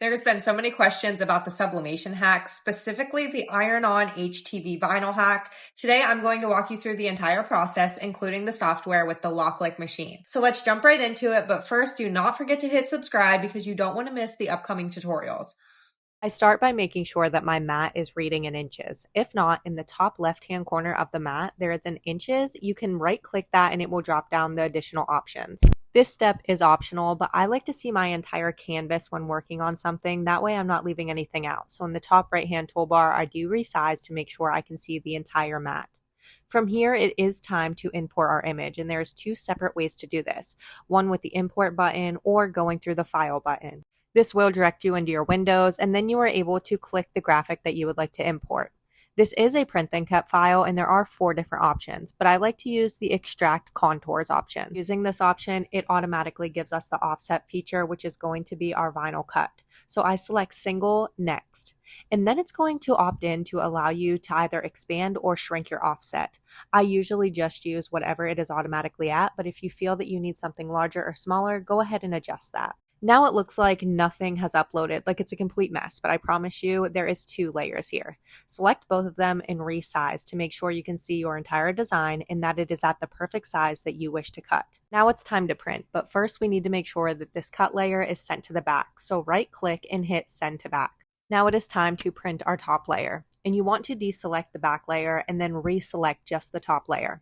There's been so many questions about the sublimation hack, specifically the iron-on HTV vinyl hack. Today, I'm going to walk you through the entire process, including the software with the lock-like machine. So let's jump right into it, but first, do not forget to hit subscribe because you don't want to miss the upcoming tutorials. I start by making sure that my mat is reading in inches. If not, in the top left-hand corner of the mat, there is an inches. You can right-click that and it will drop down the additional options. This step is optional, but I like to see my entire canvas when working on something. That way I'm not leaving anything out. So in the top right-hand toolbar, I do resize to make sure I can see the entire mat. From here, it is time to import our image, and there's two separate ways to do this. One with the import button or going through the file button. This will direct you into your windows, and then you are able to click the graphic that you would like to import. This is a print and cut file, and there are 4 different options, but I like to use the extract contours option. Using this option, it automatically gives us the offset feature, which is going to be our vinyl cut. So I select single, next, and then it's going to opt in to allow you to either expand or shrink your offset. I usually just use whatever it is automatically at, but if you feel that you need something larger or smaller, go ahead and adjust that. Now it looks like nothing has uploaded, like it's a complete mess, but I promise you there is 2 layers here. Select both of them and resize to make sure you can see your entire design and that it is at the perfect size that you wish to cut. Now it's time to print, but first we need to make sure that this cut layer is sent to the back, so right click and hit send to back. Now it is time to print our top layer, and you want to deselect the back layer and then reselect just the top layer.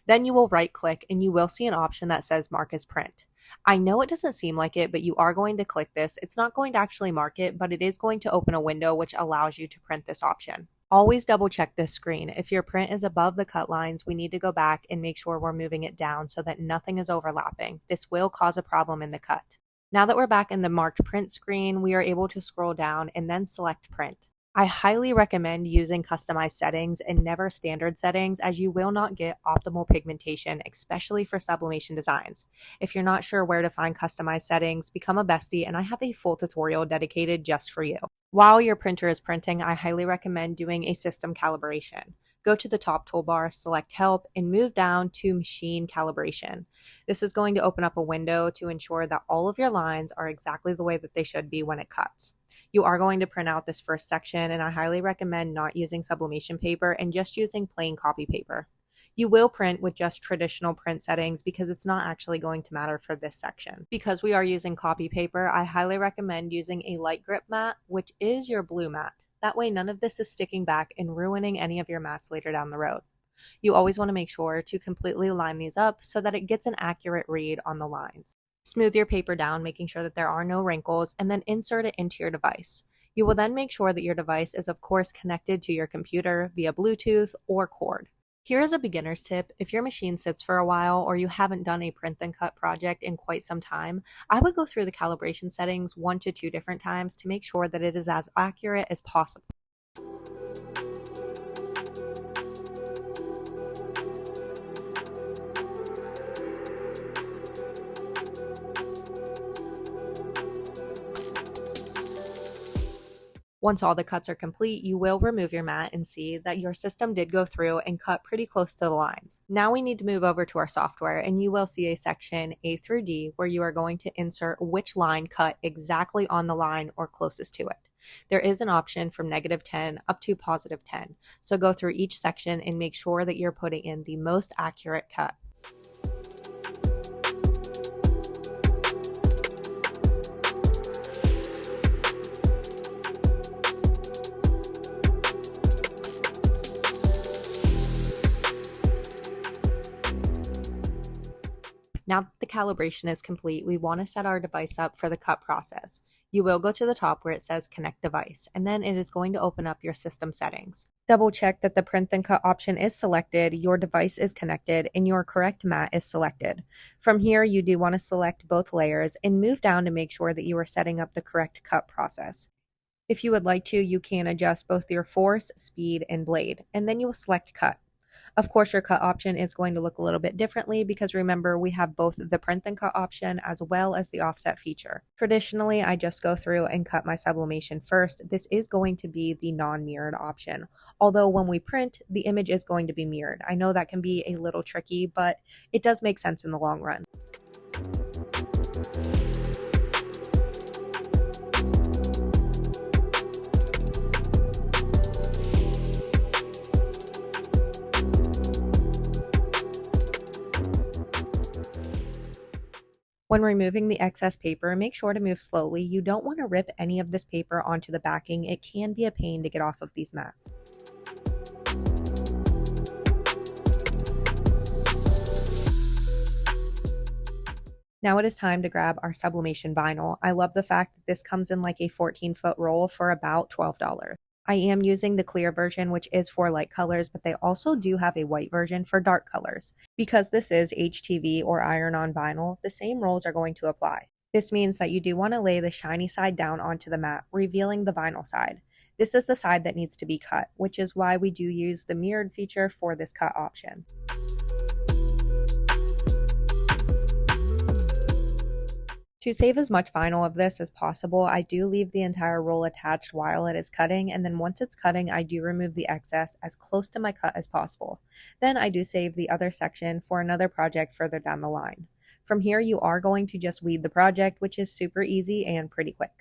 Then you will right click and you will see an option that says mark as print. I know it doesn't seem like it, but you are going to click this. It's not going to actually mark it, but it is going to open a window which allows you to print this option. Always double check this screen. If your print is above the cut lines, we need to go back and make sure we're moving it down so that nothing is overlapping. This will cause a problem in the cut. Now that we're back in the marked print screen, we are able to scroll down and then select print. I highly recommend using customized settings and never standard settings, as you will not get optimal pigmentation, especially for sublimation designs. If you're not sure where to find customized settings, become a bestie and I have a full tutorial dedicated just for you. While your printer is printing, I highly recommend doing a system calibration. Go to the top toolbar, select help, and move down to machine calibration. This is going to open up a window to ensure that all of your lines are exactly the way that they should be when it cuts. You are going to print out this first section, and I highly recommend not using sublimation paper and just using plain copy paper. You will print with just traditional print settings because it's not actually going to matter for this section. Because we are using copy paper, I highly recommend using a light grip mat, which is your blue mat. That way none of this is sticking back and ruining any of your mats later down the road. You always want to make sure to completely line these up so that it gets an accurate read on the lines. Smooth your paper down, making sure that there are no wrinkles, and then insert it into your device. You will then make sure that your device is of course connected to your computer via Bluetooth or cord. Here is a beginner's tip. If your machine sits for a while or you haven't done a print and cut project in quite some time, I would go through the calibration settings 1 to 2 different times to make sure that it is as accurate as possible. Once all the cuts are complete, you will remove your mat and see that your system did go through and cut pretty close to the lines. Now we need to move over to our software, and you will see a section A through D where you are going to insert which line cut exactly on the line or closest to it. There is an option from -10 up to +10, so go through each section and make sure that you're putting in the most accurate cut. Now that the calibration is complete, we want to set our device up for the cut process. You will go to the top where it says connect device, and then it is going to open up your system settings. Double check that the print and cut option is selected, your device is connected, and your correct mat is selected. From here, you do want to select both layers and move down to make sure that you are setting up the correct cut process. If you would like to, you can adjust both your force, speed, and blade, and then you will select cut. Of course, your cut option is going to look a little bit differently because remember, we have both the print and cut option as well as the offset feature. Traditionally, I just go through and cut my sublimation first. This is going to be the non-mirrored option. Although when we print, the image is going to be mirrored. I know that can be a little tricky, but it does make sense in the long run. When removing the excess paper, make sure to move slowly. You don't want to rip any of this paper onto the backing. It can be a pain to get off of these mats. Now it is time to grab our sublimation vinyl. I love the fact that this comes in like a 14-foot roll for about $12. I am using the clear version, which is for light colors, but they also do have a white version for dark colors. Because this is HTV or iron-on vinyl, the same rolls are going to apply. This means that you do want to lay the shiny side down onto the mat, revealing the vinyl side. This is the side that needs to be cut, which is why we do use the mirrored feature for this cut option. To save as much vinyl of this as possible, I do leave the entire roll attached while it is cutting, and then once it's cutting, I do remove the excess as close to my cut as possible. Then I do save the other section for another project further down the line. From here, you are going to just weed the project, which is super easy and pretty quick.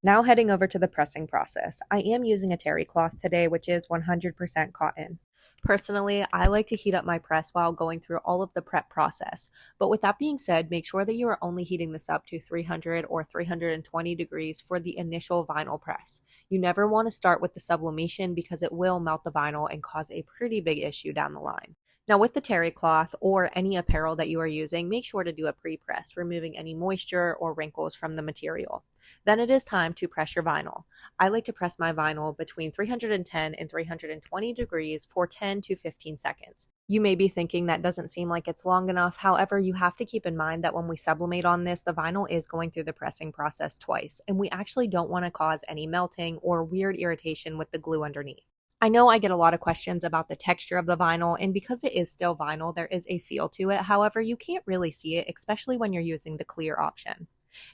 Now heading over to the pressing process. I am using a terry cloth today, which is 100% cotton. Personally, I like to heat up my press while going through all of the prep process. But with that being said, make sure that you are only heating this up to 300 or 320 degrees for the initial vinyl press. You never want to start with the sublimation because it will melt the vinyl and cause a pretty big issue down the line. Now with the terry cloth or any apparel that you are using, make sure to do a pre-press, removing any moisture or wrinkles from the material. Then it is time to press your vinyl. I like to press my vinyl between 310 and 320 degrees for 10 to 15 seconds. You may be thinking that doesn't seem like it's long enough. However, you have to keep in mind that when we sublimate on this, the vinyl is going through the pressing process twice, and we actually don't want to cause any melting or weird irritation with the glue underneath. I know I get a lot of questions about the texture of the vinyl, and because it is still vinyl, there is a feel to it. However, you can't really see it, especially when you're using the clear option.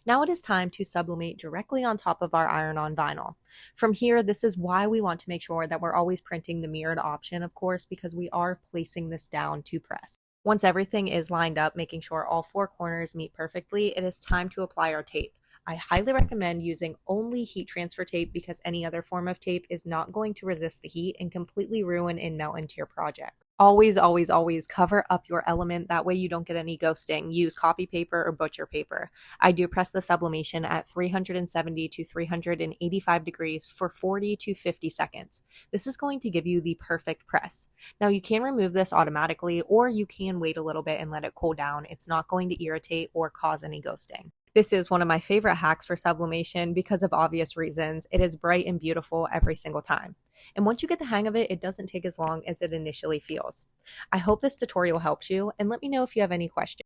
Now it is time to sublimate directly on top of our iron-on vinyl. From here, this is why we want to make sure that we're always printing the mirrored option, of course, because we are placing this down to press. Once everything is lined up, making sure all four corners meet perfectly, it is time to apply our tape. I highly recommend using only heat transfer tape because any other form of tape is not going to resist the heat and completely ruin and melt into your project. Always, always, always cover up your element. That way you don't get any ghosting. Use copy paper or butcher paper. I do press the sublimation at 370 to 385 degrees for 40 to 50 seconds. This is going to give you the perfect press. Now you can remove this automatically or you can wait a little bit and let it cool down. It's not going to irritate or cause any ghosting. This is one of my favorite hacks for sublimation because of obvious reasons. It is bright and beautiful every single time. And once you get the hang of it, it doesn't take as long as it initially feels. I hope this tutorial helps you, and let me know if you have any questions.